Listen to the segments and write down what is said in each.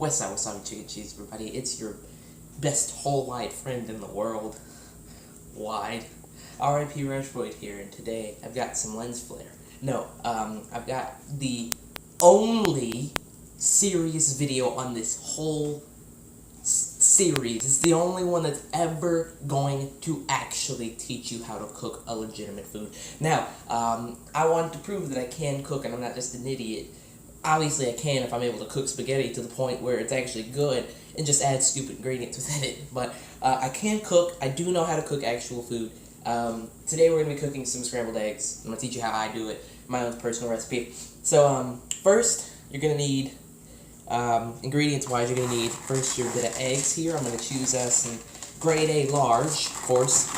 Westside Wasabi Chicken Cheese, everybody. It's your best whole wide friend in the world. Wide. R.I.P. Rushboyd here, and today I've got some lens flare. No, I've got the only serious video on this whole series. It's the only one that's ever going to actually teach you how to cook a legitimate food. Now, I wanted to prove that I can cook and I'm not just an idiot. Obviously I can if I'm able to cook spaghetti to the point where it's actually good and just add stupid ingredients within it. But I can cook. I do know how to cook actual food. Today we're going to be cooking some scrambled eggs. I'm going to teach you how I do it, my own personal recipe. So first you're going to need, ingredients-wise, you're going to need first your bit of eggs here. I'm going to choose some grade A large, of course.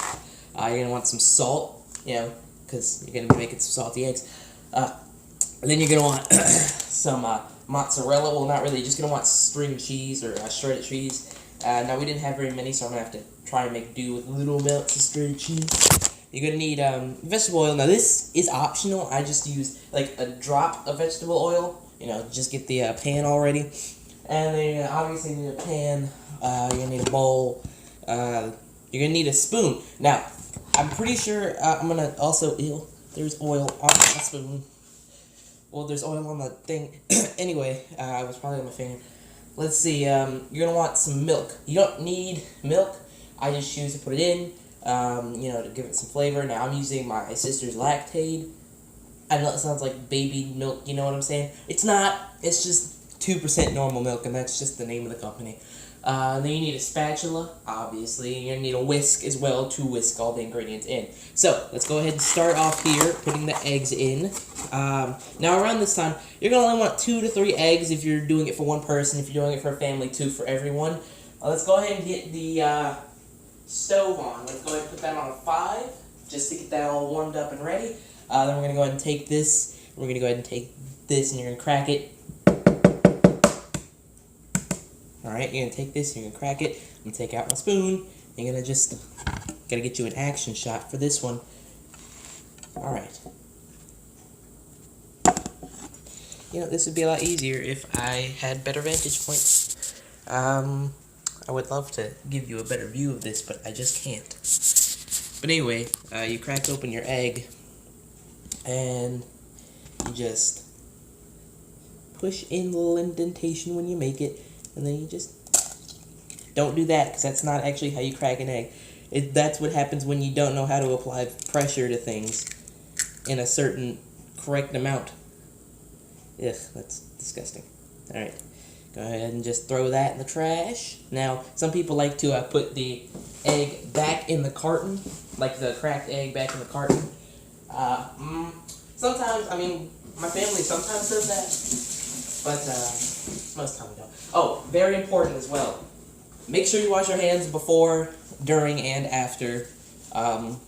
You're going to want some salt, you know, because you're going to be making some salty eggs. And then you're going to want some mozzarella. Well, not really. You're just going to want string cheese or shredded cheese. Now, we didn't have very many, so I'm going to have to try and make do with little amounts of shredded cheese. You're going to need vegetable oil. Now, this is optional. I just use, like, a drop of vegetable oil. You know, just get the pan all ready. And then obviously you need a pan. You're going to need a bowl. You're going to need a spoon. Now, I'm pretty sure I'm going to also... Ew, there's oil on the spoon. Well, there's oil on the thing. Anyway, I was probably on my finger. Let's see, you're going to want some milk. You don't need milk. I just choose to put it in, you know, to give it some flavor. Now, I'm using my sister's Lactaid. I know it sounds like baby milk, you know what I'm saying? It's not. It's just 2% normal milk, and that's just the name of the company. Then you need a spatula, obviously. You're going to need a whisk as well to whisk all the ingredients in. So, let's go ahead and start off here, putting the eggs in. Now, around this time, you're going to only want 2 to 3 eggs if you're doing it for one person. If you're doing it for a family, 2 for everyone. Let's go ahead and get the stove on. Let's go ahead and put that on a 5, just to get that all warmed up and ready. Then we're going to go ahead and take this. We're going to go ahead and take this, and you're going to crack it. Alright, you're going to take this, you're going to crack it. I'm going to take out my spoon. You're going to just, got to get you an action shot for this one. Alright. You know, this would be a lot easier if I had better vantage points. I would love to give you a better view of this, but I just can't. But anyway, you crack open your egg, and you just push in the little indentation when you make it. And then you just don't do that, because that's not actually how you crack an egg. That's what happens when you don't know how to apply pressure to things in a certain correct amount. Ugh, that's disgusting. Alright, go ahead and just throw that in the trash. Now, some people like to put the egg back in the carton, like the cracked egg back in the carton. Sometimes, I mean, my family sometimes does that, but most time we don't. Oh, very important as well. Make sure you wash your hands before, during, and after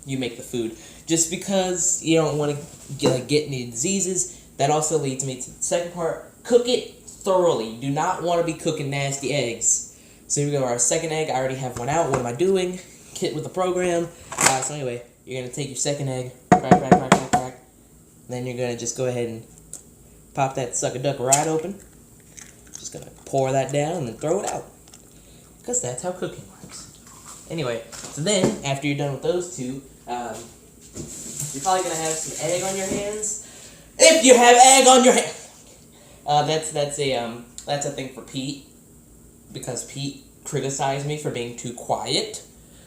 you make the food. Just because you don't want to get any diseases. That also leads me to the second part. Cook it thoroughly. You do not want to be cooking nasty eggs. So here we go. Our second egg. I already have one out. What am I doing? Kit with the program. So anyway, you're going to take your second egg. Crack, crack, crack, crack, crack. Then you're going to just go ahead and pop that sucker duck right open. Just going to pour that down and then throw it out. Because that's how cooking works. Anyway, so then, after you're done with those two, you're probably going to have some egg on your hands. If you have egg on your hands! That's a thing for Pete. Because Pete criticized me for being too quiet.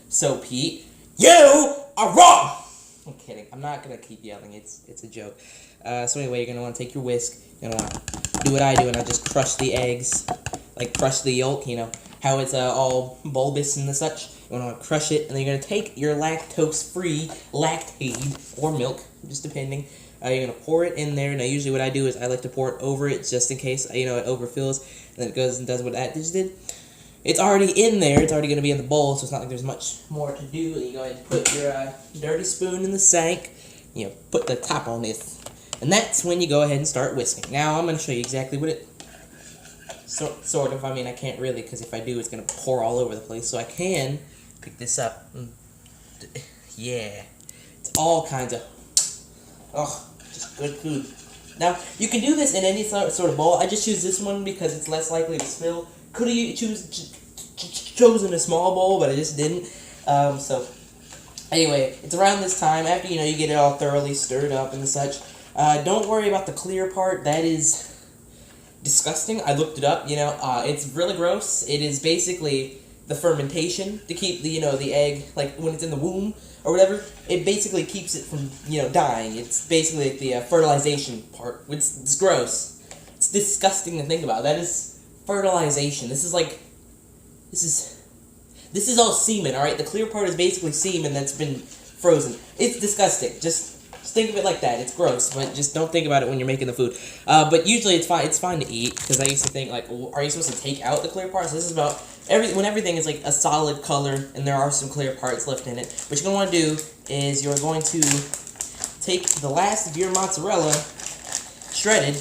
So, Pete, you are wrong! I'm kidding. I'm not going to keep yelling. It's a joke. So anyway, you're going to want to take your whisk. You're going to want to do what I do, and I just crush the eggs. Like, crush the yolk, you know, how it's all bulbous and the such. You want to crush it, and then you're going to take your lactose-free Lactaid, or milk, just depending. You're going to pour it in there. Now, usually what I do is I like to pour it over it, just in case, you know, it overfills. And then it goes and does what that just did. It's already in there. It's already going to be in the bowl, so it's not like there's much more to do. And you go ahead and put your dirty spoon in the sink. You know, put the top on this. And that's when you go ahead and start whisking. Now, I'm going to show you exactly what it... Sort of. I mean, I can't really, because if I do, it's going to pour all over the place. So I can pick this up. Yeah. It's all kinds of... Oh, just good food. Now, you can do this in any sort of bowl. I just choose this one because it's less likely to spill. Could have chosen a small bowl, but I just didn't. So, anyway, it's around this time, after, you get it all thoroughly stirred up and such. Don't worry about the clear part. That is disgusting. I looked it up, it's really gross. It is basically the fermentation to keep the egg, like when it's in the womb or whatever. It basically keeps it from, dying. It's basically like the fertilization part. It's gross. It's disgusting to think about. That is fertilization. This is all semen, alright? The clear part is basically semen that's been frozen. It's disgusting. Just think of it like that. It's gross, but just don't think about it when you're making the food. But usually it's fine. It's fine to eat, because I used to think, like, are you supposed to take out the clear parts? So this is about when everything is like a solid color and there are some clear parts left in it. What you're going to want to do is you're going to take the last of your mozzarella, shredded,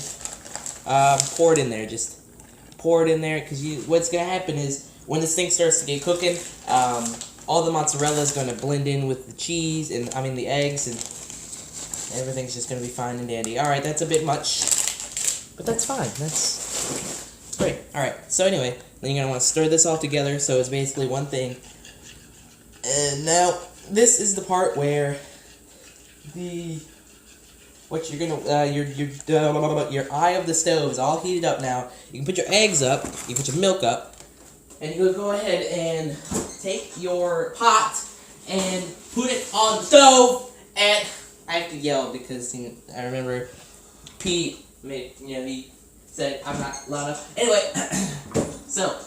pour it in there. Just pour it in there, because what's going to happen is when this thing starts to get cooking, all the mozzarella is going to blend in with the cheese and the eggs, and everything's just going to be fine and dandy. Alright, that's a bit much, but that's fine. That's great. Alright, so anyway, then you're going to want to stir this all together so it's basically one thing. And now, this is the part where your eye of the stove is all heated up now. You can put your eggs up, you put your milk up, and you go ahead and take your pot and put it on the stove. And I have to yell because I remember Pete he said I'm not loud enough. Anyway, so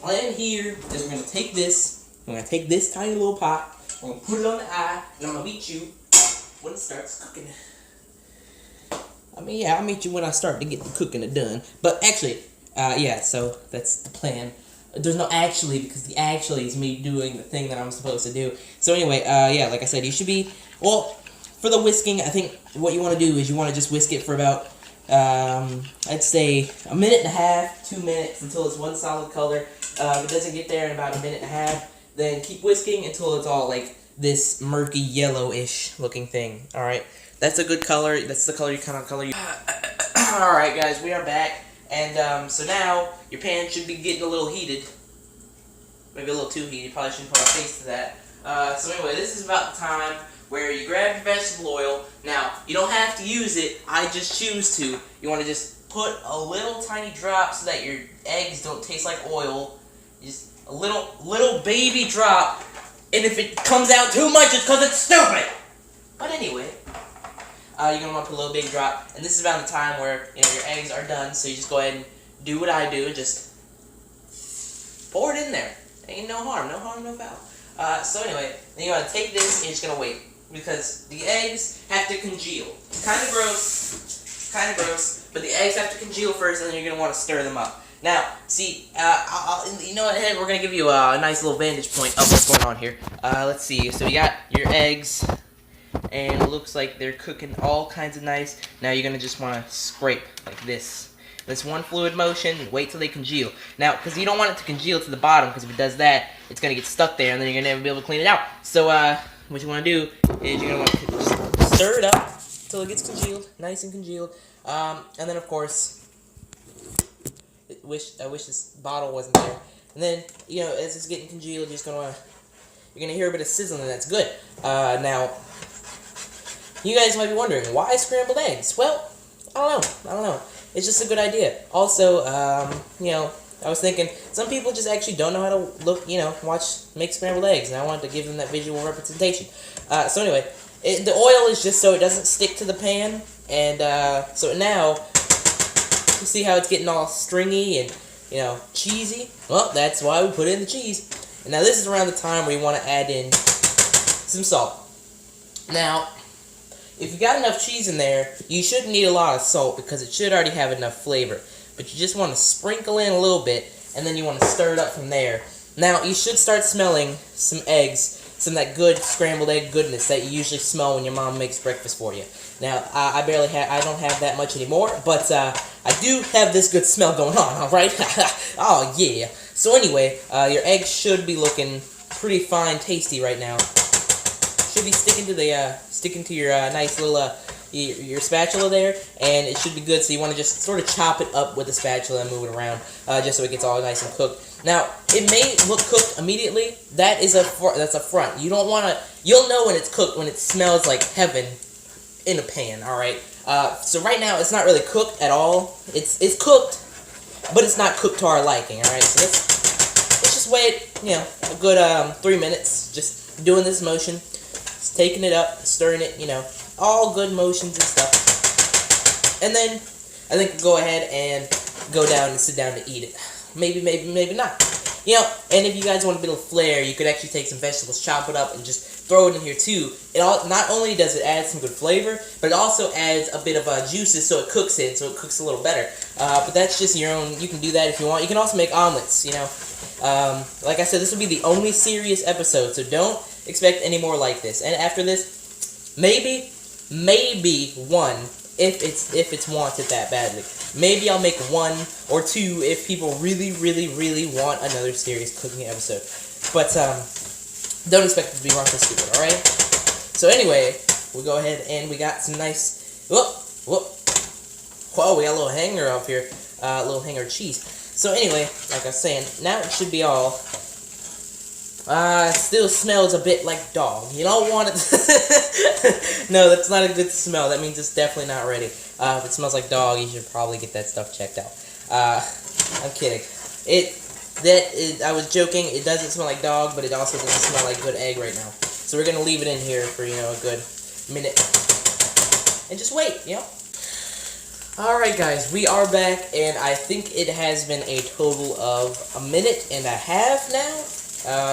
plan here is we're gonna take this. I'm gonna take this tiny little pot. I'm gonna put it on the eye, and I'm gonna meet you when it starts cooking. I'll meet you when I start to get the cooking done. But actually, so that's the plan. There's no actually, because the actually is me doing the thing that I'm supposed to do. So anyway, like I said, you should be, for the whisking, I think what you want to do is you want to just whisk it for about, I'd say, a minute and a half, 2 minutes, until it's one solid color. If it doesn't get there in about a minute and a half, then keep whisking until it's all like this murky yellowish looking thing. Alright, that's a good color. That's the color you Alright guys, we are back. And so now your pan should be getting a little heated. Maybe a little too heated. Probably shouldn't put our face to that. So anyway, this is about the time where you grab your vegetable oil. Now, you don't have to use it. I just choose to. You want to just put a little tiny drop so that your eggs don't taste like oil. Just a little baby drop. And if it comes out too much, it's because it's stupid. But anyway, you're going to want to put a little big drop. And this is about the time where your eggs are done. So you just go ahead and do what I do and just pour it in there. Ain't no harm, no foul. So anyway, then you want to take this and you're just going to wait. Because the eggs have to congeal. Kind of gross, but the eggs have to congeal first, and then you're going to want to stir them up. Now, see, you know what, we're going to give you a nice little vantage point of what's going on here. Let's see, so you got your eggs, and it looks like they're cooking all kinds of nice. Now you're going to just want to scrape like this. This one fluid motion, and wait till they congeal. Now, because you don't want it to congeal to the bottom, because if it does that, it's going to get stuck there, and then you're going to never be able to clean it out. So, what you want to do is you're going to want to just stir it up until it gets congealed, nice and congealed. And then, of course, I wish this bottle wasn't there. And then, as it's getting congealed, you're going to hear a bit of sizzling, and that's good. Now, you guys might be wondering, why scrambled eggs? Well, I don't know. It's just a good idea. Also, I was thinking, some people just actually don't know how to make scrambled eggs, and I wanted to give them that visual representation. So anyway, the oil is just so it doesn't stick to the pan, and so now, you see how it's getting all stringy and, cheesy? Well, that's why we put in the cheese. And now this is around the time where you want to add in some salt. Now, if you got enough cheese in there, you shouldn't need a lot of salt because it should already have enough flavor. But you just want to sprinkle in a little bit, and then you want to stir it up from there. Now, you should start smelling some eggs, some of that good scrambled egg goodness that you usually smell when your mom makes breakfast for you. Now, I don't have that much anymore, but I do have this good smell going on, alright? Oh, yeah. So anyway, your eggs should be looking pretty fine, tasty right now. Should be sticking to your nice little your spatula there, and it should be good. So you want to just sort of chop it up with the spatula and move it around, just so it gets all nice and cooked. Now, it may look cooked immediately. That's a front. You don't want to. You'll know when it's cooked when it smells like heaven in a pan. All right. So right now it's not really cooked at all. It's cooked, but it's not cooked to our liking. All right. So let's just wait. A good 3 minutes. Just doing this motion, just taking it up, stirring it. All good motions and stuff. And then I think we'll go ahead and go down and sit down to eat it. Maybe not. And if you guys want a bit of flair, you could actually take some vegetables, chop it up, and just throw it in here too. Not only does it add some good flavor, but it also adds a bit of juices, so it cooks a little better. But that's just your own. You can do that if you want. You can also make omelets. Like I said, this will be the only serious episode, so don't expect any more like this. And after this, maybe one. If it's wanted that badly. Maybe I'll make 1 or 2 if people really, really, really want another serious cooking episode. But, don't expect it to be rough and stupid, alright? So anyway, we'll go ahead and we got some nice... Whoa, we got a little hanger up here. A little hanger of cheese. So anyway, like I was saying, now it should be all... still smells a bit like dog. You don't want it No, that's not a good smell. That means it's definitely not ready. If it smells like dog, you should probably get that stuff checked out. I'm kidding. I was joking. It doesn't smell like dog, but it also doesn't smell like good egg right now. So we're gonna leave it in here for, a good minute. And just wait, Alright guys, we are back, and I think it has been a total of 1.5 minutes now.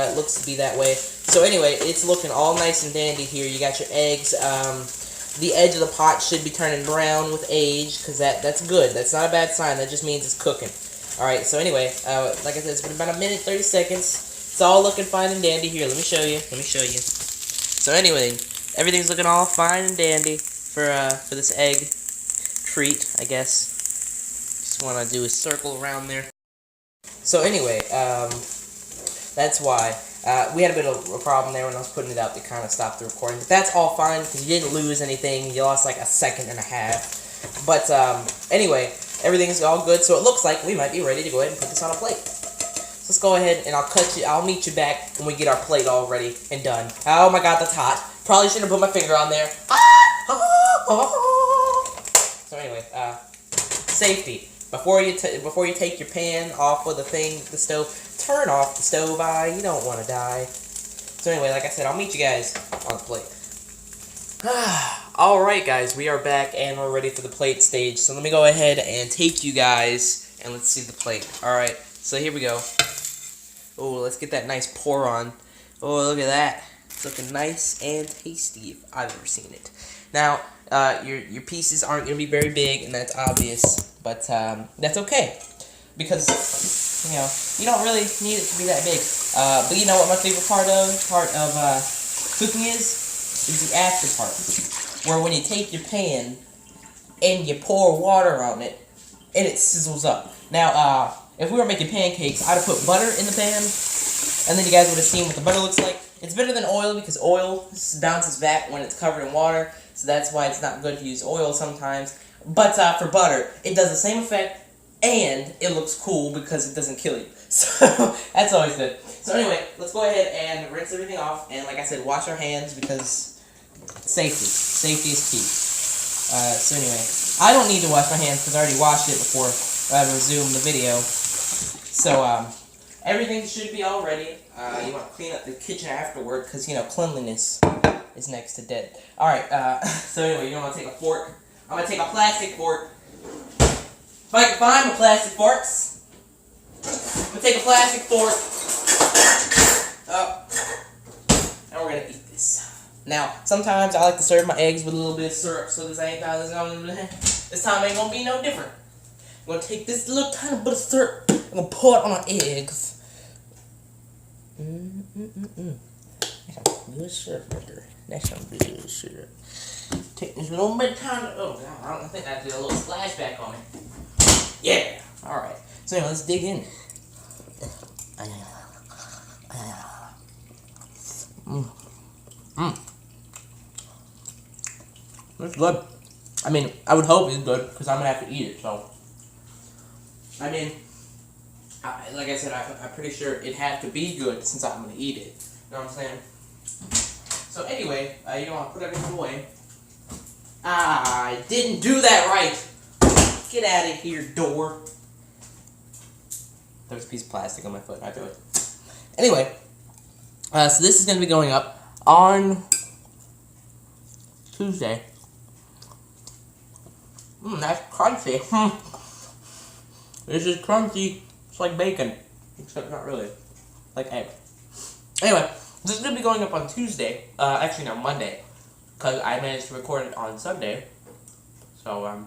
It looks to be that way. So anyway, it's looking all nice and dandy here. You got your eggs. The edge of the pot should be turning brown with age, because that's good. That's not a bad sign. That just means it's cooking. Alright, so anyway, like I said, it's been about 1 minute, 30 seconds. It's all looking fine and dandy here. Let me show you. So anyway, everything's looking all fine and dandy for this egg treat, I guess. Just want to do a circle around there. So anyway, that's why. We had a bit of a problem there when I was putting it up. It kind of stopped the recording. But that's all fine because you didn't lose anything. You lost like 1.5 seconds. But anyway, everything's all good. So it looks like we might be ready to go ahead and put this on a plate. So let's go ahead and I'll meet you back when we get our plate all ready and done. Oh my god, that's hot. Probably shouldn't have put my finger on there. So anyway, safety. Before you take your pan off of the stove, turn off the stove. You don't want to die. So anyway, like I said, I'll meet you guys on the plate. Alright guys, we are back and we're ready for the plate stage. So let me go ahead and take you guys and let's see the plate. Alright, so here we go. Oh, let's get that nice pour on. Oh, look at that. It's looking nice and tasty if I've ever seen it. Now, your pieces aren't going to be very big, and that's obvious, but that's okay, because, you don't really need it to be that big. But you know what my favorite part of cooking is the after part, where when you take your pan and you pour water on it, and it sizzles up. Now, if we were making pancakes, I'd have put butter in the pan, and then you guys would have seen what the butter looks like. It's better than oil because oil bounces back when it's covered in water, so that's why it's not good to use oil sometimes. But for butter, it does the same effect, and it looks cool because it doesn't kill you. So that's always good. So anyway, let's go ahead and rinse everything off, and like I said, wash our hands because safety is key. So anyway, I don't need to wash my hands because I already washed it before I resumed the video. So everything should be all ready. You want to clean up the kitchen afterward because, cleanliness is next to dead. Alright, so anyway, you're going to take a fork. I'm going to take a plastic fork. If I can find my plastic forks. I'm going to take a plastic fork. And we're going to eat this. Now, sometimes I like to serve my eggs with a little bit of syrup, so this time ain't going to be no different. I'm going to take this little tiny bit of syrup and I'm going to pour it on my eggs. That's some good syrup right there. That's some good syrup. Take this little bit of time to... Oh, God, I don't think I did a little splashback on it. Yeah! Alright. So anyway, let's dig in. That's good. I mean, I would hope it's good because I'm gonna have to eat it. So, I mean, like I said, I'm pretty sure it had to be good since I'm gonna eat it. You know what I'm saying? So anyway, you don't want to put everything away. I didn't do that right. Get out of here, door. There was a piece of plastic on my foot. I threw it. Anyway, so this is going to be going up on Tuesday. That's crunchy. This is crunchy. It's like bacon, except not really. Like egg. Anyway, this is going to be going up on Tuesday. Actually, no, Monday. Because I managed to record it on Sunday. So,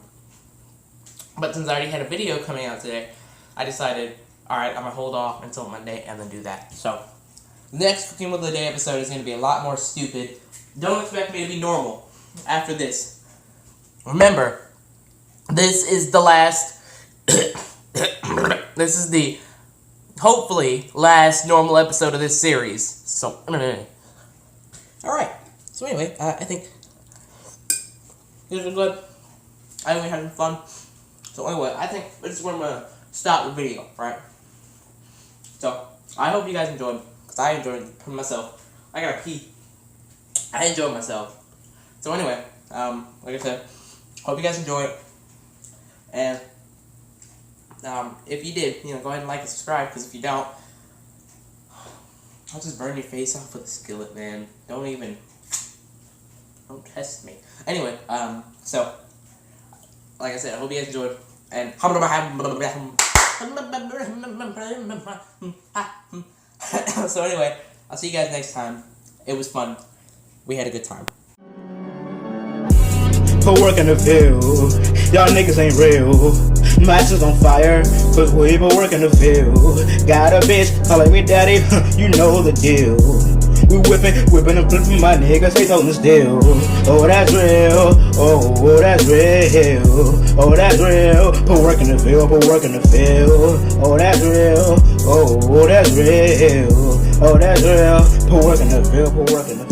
but since I already had a video coming out today, I decided, alright, I'm going to hold off until Monday and then do that. So, the next Cooking with LeDai episode is going to be a lot more stupid. Don't expect me to be normal after this. Remember, this is the last, this is the, hopefully, last normal episode of this series. So, alright. So anyway, I think this was good. I think we had fun. So anyway, I think this is where I'm going to stop the video, right? So, I hope you guys enjoyed, because I enjoyed myself. I gotta pee. I enjoyed myself. So anyway, like I said, hope you guys enjoyed. And, if you did, go ahead and like and subscribe, because if you don't, I'll just burn your face off with a skillet, man. Don't test me. Anyway, so, like I said, I hope you guys enjoyed, and so anyway, I'll see you guys next time. It was fun. We had a good time. Put work in the field, y'all niggas ain't real. Matches on fire, cause we put work in the field. Got a bitch, calling me daddy, you know the deal. We whipping and flipping, my niggas ain't holding still. Oh, that's real, oh, that's real. Oh, that's real, put work in the field, put work in the field. Oh, that's real, oh, that's real. Oh, that's real, put work in the field, put work in the field.